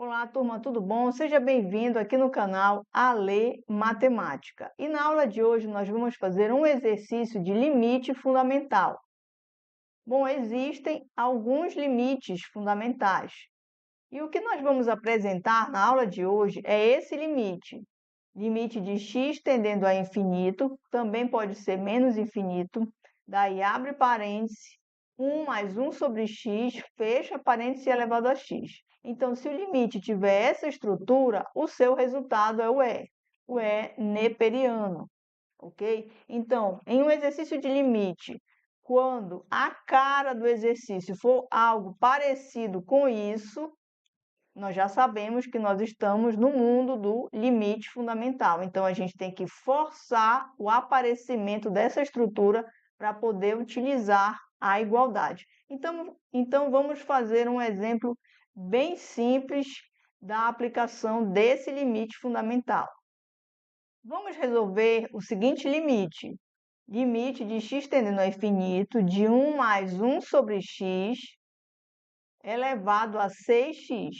Olá, turma, tudo bom? Seja bem-vindo aqui no canal Ale Matemática. E na aula de hoje nós vamos fazer um exercício de limite fundamental. Bom, existem alguns limites fundamentais. E o que nós vamos apresentar na aula de hoje é esse limite. Limite de x tendendo a infinito, também pode ser menos infinito, daí abre parênteses, 1 mais 1 sobre x, fecha parênteses elevado a x. Então, se o limite tiver essa estrutura, o seu resultado é o E neperiano, ok? Então, em um exercício de limite, quando a cara do exercício for algo parecido com isso, nós já sabemos que nós estamos no mundo do limite fundamental. Então, a gente tem que forçar o aparecimento dessa estrutura para poder utilizar a igualdade. Então, vamos fazer um exemplo bem simples da aplicação desse limite fundamental. Vamos resolver o seguinte limite. Limite de x tendendo a infinito de 1 mais 1 sobre x elevado a 6x.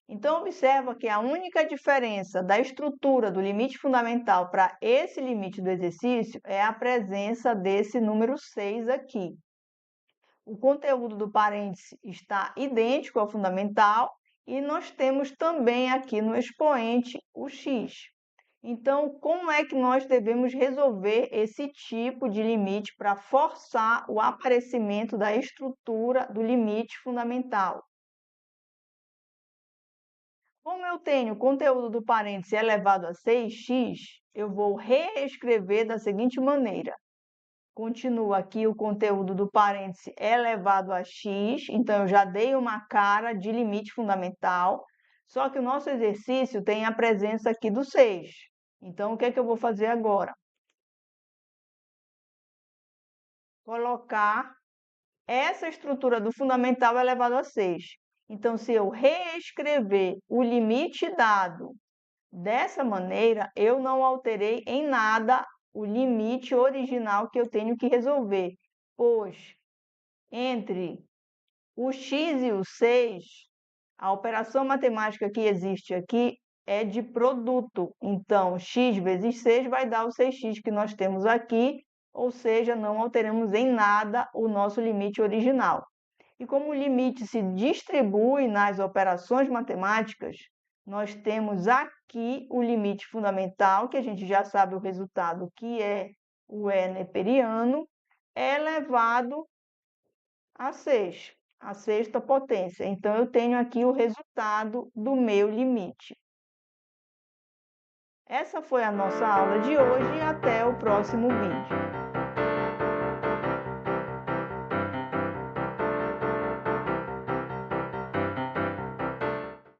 Então, observa que a única diferença da estrutura do limite fundamental para esse limite do exercício é a presença desse número 6 aqui. O conteúdo do parêntese está idêntico ao fundamental e nós temos também aqui no expoente o x. Então, como é que nós devemos resolver esse tipo de limite para forçar o aparecimento da estrutura do limite fundamental? Como eu tenho o conteúdo do parêntese elevado a 6x, eu vou reescrever da seguinte maneira. Continua aqui o conteúdo do parêntese elevado a x, então eu já dei uma cara de limite fundamental, só que o nosso exercício tem a presença aqui do 6. Então, o que é que eu vou fazer agora? Colocar essa estrutura do fundamental elevado a 6. Então, se eu reescrever o limite dado dessa maneira, eu não alterei em nada o limite original que eu tenho que resolver, pois entre o x e o 6, a operação matemática que existe aqui é de produto. Então, x vezes 6 vai dar o 6x que nós temos aqui, ou seja, não alteramos em nada o nosso limite original. E como o limite se distribui nas operações matemáticas, nós temos aqui o limite fundamental, que a gente já sabe o resultado, que é o E neperiano, elevado a 6, a sexta potência. Então, eu tenho aqui o resultado do meu limite. Essa foi a nossa aula de hoje e até o próximo vídeo.